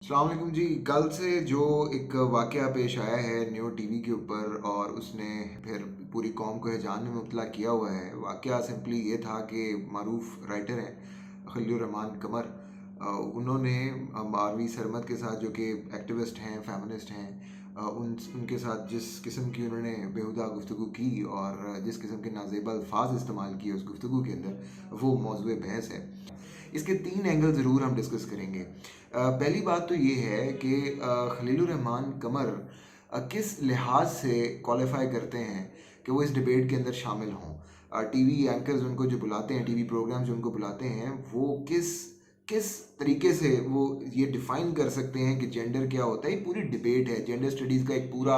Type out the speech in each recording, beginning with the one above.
अस्सलाम वालेकुम जी। कल से जो एक वाक़या पेश आया है न्यू टीवी के ऊपर और उसने फिर पूरी कौम को हैजान में मुब्तला किया हुआ है। वाक़या सिंपली ये था कि मारूफ़ राइटर हैं खलीलुर रहमान कमर, उन्होंने आरवी सरमद के साथ जो कि एक्टिविस्ट हैं, फेमिनिस्ट हैं, उनके साथ जिस किस्म की उन्होंने बेहुदा गुफ्तगू की और जिस किस्म के नाज़ेबा अल्फाज इस्तेमाल किए उस गुफ्तगू के अंदर, वो मौज़ूए बहस है। इसके 3 एंगल ज़रूर हम डिस्कस करेंगे। पहली बात तो ये है कि खलीलुर रहमान कमर किस लिहाज से क्वालिफ़ाई करते हैं कि वो इस डिबेट के अंदर शामिल हों। टीवी एंकर्स उनको जो बुलाते हैं, टीवी प्रोग्राम्स जो उनको बुलाते हैं, वो किस किस तरीके से वो ये डिफ़ाइन कर सकते हैं कि जेंडर क्या होता है। ये पूरी डिबेट है, जेंडर स्टडीज़ का एक पूरा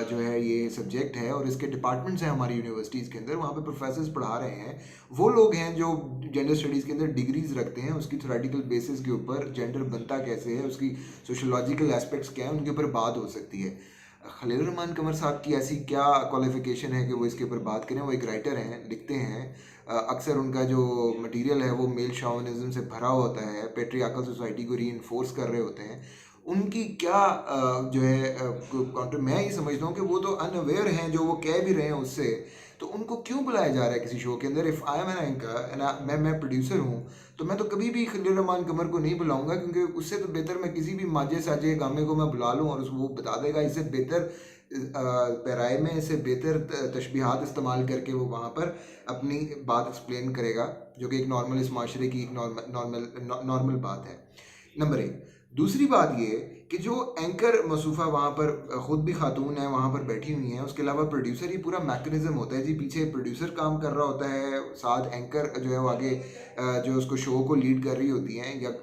जो है ये सब्जेक्ट है और इसके डिपार्टमेंट्स हैं हमारी यूनिवर्सिटीज़ के अंदर, वहाँ पे प्रोफेसर्स पढ़ा रहे हैं। वो लोग हैं जो जेंडर स्टडीज़ के अंदर डिग्रीज रखते हैं, उसकी थ्योरेटिकल बेसिस के ऊपर जेंडर बनता कैसे है, उसकी सोशोलॉजिकल एस्पेक्ट्स क्या हैं, उनके ऊपर बात हो सकती है। खलील रहमान कमर साहब की ऐसी क्या क्वालिफिकेशन है कि वो इसके ऊपर बात करें। वो एक राइटर हैं, लिखते हैं। अक्सर उनका जो मटेरियल है वो मेल शॉविनिज्म से भरा होता है, पेट्रियार्कल सोसाइटी को रीइंफोर्स कर रहे होते हैं। उनकी क्या जो है काउंटर, मैं ये समझता हूँ कि वो तो अनअवेयर हैं, जो वो कह भी रहे हैं उससे। तो उनको क्यों बुलाया जा रहा है किसी शो के अंदर? If I am an anchor and मैं प्रोड्यूसर हूँ, तो मैं तो कभी भी खलील रहमान कमर को नहीं बुलाऊंगा, क्योंकि उससे तो बेहतर मैं किसी भी माजे साजे गामे को मैं बुला लूँ और वो बता देगा। इससे बेहतर पैराए में इससे बेहतर तशबीहात इस्तेमाल करके वो वहाँ पर अपनी बात एक्सप्लेन करेगा, जो कि एक नॉर्मल इस माशरे की नॉर्मल बात है। नंबर एक। दूसरी बात ये कि जो एंकर मसूफ़ा वहाँ पर ख़ुद भी खातून है, वहाँ पर बैठी हुई हैं, उसके अलावा प्रोड्यूसर ही पूरा मैकेनिज़्म होता है जी। पीछे प्रोड्यूसर काम कर रहा होता है, साथ एंकर जो है वो आगे जो उसको शो को लीड कर रही होती हैं या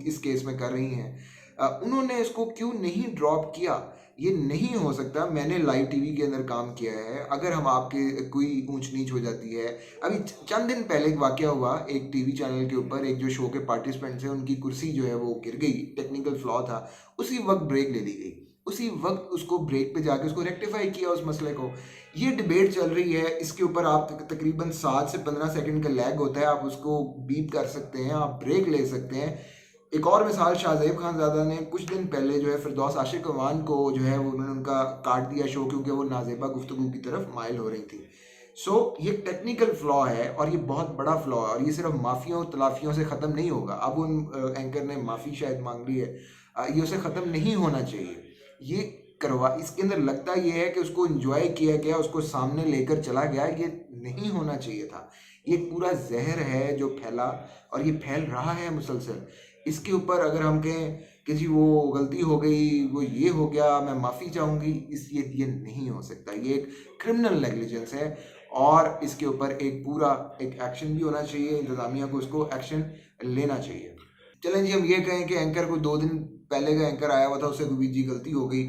इस केस में कर रही हैं। उन्होंने इसको क्यों नहीं ड्रॉप किया? ये नहीं हो सकता। मैंने लाइव टीवी के अंदर काम किया है। अगर हम आपके कोई ऊंच नीच हो जाती है, अभी चंद दिन पहले एक वाकया हुआ एक टीवी चैनल के ऊपर, एक जो शो के पार्टिसिपेंट्स हैं उनकी कुर्सी जो है वो गिर गई, टेक्निकल फ्लॉ था। उसी वक्त ब्रेक ले ली गई, उसी वक्त उसको ब्रेक पे जाके उसको रेक्टिफाई किया उस मसले को। ये डिबेट चल रही है, इसके ऊपर आप तकरीबन 7 से 15 सेकंड का लैग होता है, आप उसको बीप कर सकते हैं, आप ब्रेक ले सकते हैं। एक और मिसाल, शाहज़ेब खानज़ादा ने कुछ दिन पहले जो है फिरदौस आशिक अवान को जो है वो उन्होंने उनका काट दिया शो, क्योंकि वो नाजेबा गुफ्तगू की तरफ माइल हो रही थी। ये टेक्निकल फ्लॉ है और ये बहुत बड़ा फ्लॉ है और ये सिर्फ माफ़ियों तलाफियों से ख़त्म नहीं होगा। अब उन एंकर ने माफ़ी शायद मांग ली है, ये उसे ख़त्म नहीं होना चाहिए। ये करवा इसके अंदर लगता ये है कि उसको इंजॉय किया गया, उसको सामने लेकर चला गया, ये नहीं होना चाहिए था। ये पूरा जहर है जो फैला और ये फैल रहा है मुसलसल। इसके ऊपर अगर हम कहें कि जी वो गलती हो गई, वो ये हो गया, मैं माफ़ी चाहूँगी, इस ये नहीं हो सकता। ये एक क्रिमिनल नेग्लिजेंस है और इसके ऊपर एक पूरा एक एक्शन भी होना चाहिए, इंतज़ामिया को उसको एक्शन लेना चाहिए। चलें जी, हम ये कहें कि एंकर को 2 दिन पहले का एंकर आया हुआ था, उससे कोई जी गलती हो गई,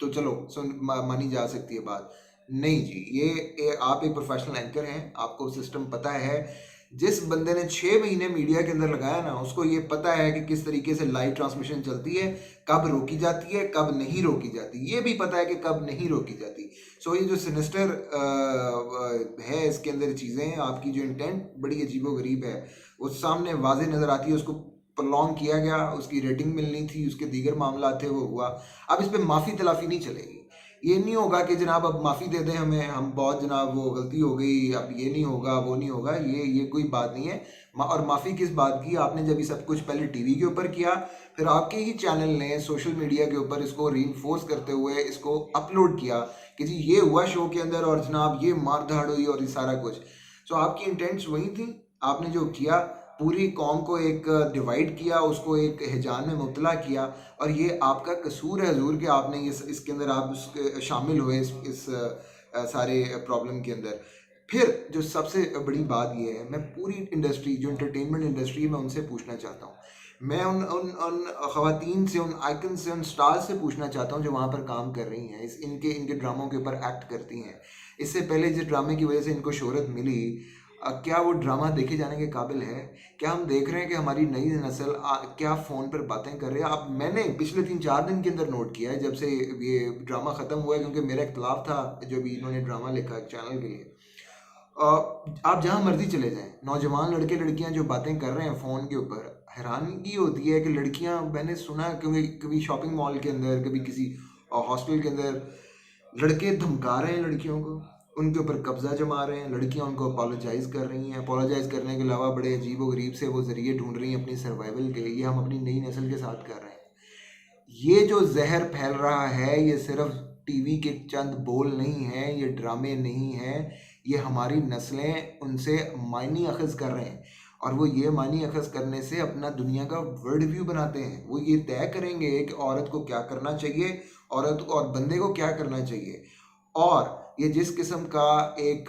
तो चलो मानी जा सकती है बात। नहीं जी, ये आप एक प्रोफेशनल एंकर हैं, आपको सिस्टम पता है। जिस बंदे ने 6 महीने मीडिया के अंदर लगाया ना, उसको ये पता है कि किस तरीके से लाइव ट्रांसमिशन चलती है, कब रोकी जाती है, कब नहीं रोकी जाती। ये भी पता है कि कब नहीं रोकी जाती। ये जो सिनिस्टर है इसके अंदर चीज़ें, आपकी जो इंटेंट बड़ी अजीबो-गरीब है, वो सामने वाज़ेह नज़र आती है। उसको प्रोलॉन्ग किया गया, उसकी रेटिंग मिलनी थी, उसके दीगर मामला थे, वो हुआ। अब इस पे माफ़ी तलाफ़ी नहीं चलेगी। ये नहीं होगा कि जनाब अब माफ़ी दे दें हमें, हम बहुत जनाब वो गलती हो गई, अब ये नहीं होगा, वो नहीं होगा, ये कोई बात नहीं है। और माफ़ी किस बात की? आपने जब ये सब कुछ पहले टीवी के ऊपर किया, फिर आपके ही चैनल ने सोशल मीडिया के ऊपर इसको रीइंफोर्स करते हुए इसको अपलोड किया कि जी ये हुआ शो के अंदर और जनाब ये मार-धाड़ हुई और ये सारा कुछ। आपकी इंटेंट्स वही थी। आपने जो किया, पूरी कौम को एक डिवाइड किया, उसको एक हिजान में मुब्तला किया और ये आपका कसूर है ज़रूर कि आपने इसके अंदर आप शामिल हुए इस सारे प्रॉब्लम के अंदर। फिर जो सबसे बड़ी बात ये है, मैं पूरी इंडस्ट्री जो एंटरटेनमेंट इंडस्ट्री है, मैं उनसे पूछना चाहता हूँ। मैं उन उन उन ख़वातीन से, उन आइकन से, उन स्टार्स से पूछना चाहता हूँ जो वहाँ पर काम कर रही हैं, इनके इनके ड्रामों के ऊपर एक्ट करती हैं। इससे पहले जिस ड्रामे की वजह से इनको शोहरत मिली, क्या वो ड्रामा देखे जाने के काबिल है? क्या हम देख रहे हैं कि हमारी नई नस्ल क्या फ़ोन पर बातें कर रहे हैं? अब मैंने पिछले 3-4 दिन के अंदर नोट किया है, जब से ये ड्रामा ख़त्म हुआ है, क्योंकि मेरा इख्तिलाफ़ था जो भी इन्होंने ड्रामा लिखा एक चैनल के लिए। आप जहाँ मर्ज़ी चले जाएँ, नौजवान लड़के लड़कियाँ जो बातें कर रहे हैं फ़ोन के ऊपर, हैरानगी होती है कि लड़कियां, मैंने सुना क्योंकि कभी शॉपिंग मॉल के अंदर, कभी किसी हॉस्टल के अंदर लड़के धमका रहे हैं लड़कियों को, उनके ऊपर कब्जा जमा रहे हैं, लड़कियां उनको अपोलोजाइज कर रही हैं, अपोलोजाइज करने के अलावा बड़े अजीब व गरीब से वो जरिए ढूंढ रही हैं अपनी सर्वाइवल के। ये हम अपनी नई नस्ल के साथ कर रहे हैं। ये जो जहर फैल रहा है, ये सिर्फ टीवी के चंद बोल नहीं हैं, ये ड्रामे नहीं हैं, ये हमारी नस्लें उनसे मायनी अखज़ कर रहे हैं। और वो ये मायनी अखज़ करने से अपना दुनिया का वर्ल्ड व्यू बनाते हैं। वो ये तय करेंगे कि औरत को क्या करना चाहिए, औरत और बंदे को क्या करना चाहिए। और ये जिस किस्म का एक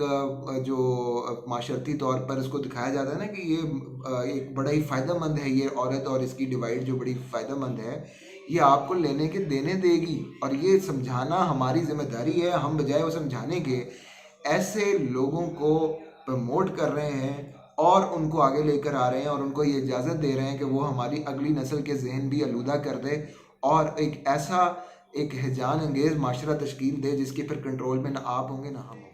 जो माशरती तौर पर इसको दिखाया जाता है ना कि ये एक बड़ा ही फ़ायदेमंद है, ये औरत और इसकी डिवाइड जो बड़ी फ़ायदेमंद है, ये आपको लेने के देने देगी। और ये समझाना हमारी जिम्मेदारी है। हम बजाय वो समझाने के ऐसे लोगों को प्रमोट कर रहे हैं और उनको आगे लेकर आ रहे हैं और उनको ये इजाज़त दे रहे हैं कि वो हमारी अगली नस्ल के जहन भी आलूदा कर दे और एक ऐसा एक हिजान अंगेज़ माशरा तश्कील दे जिसके फिर कंट्रोल में ना आप होंगे ना हम होंगे।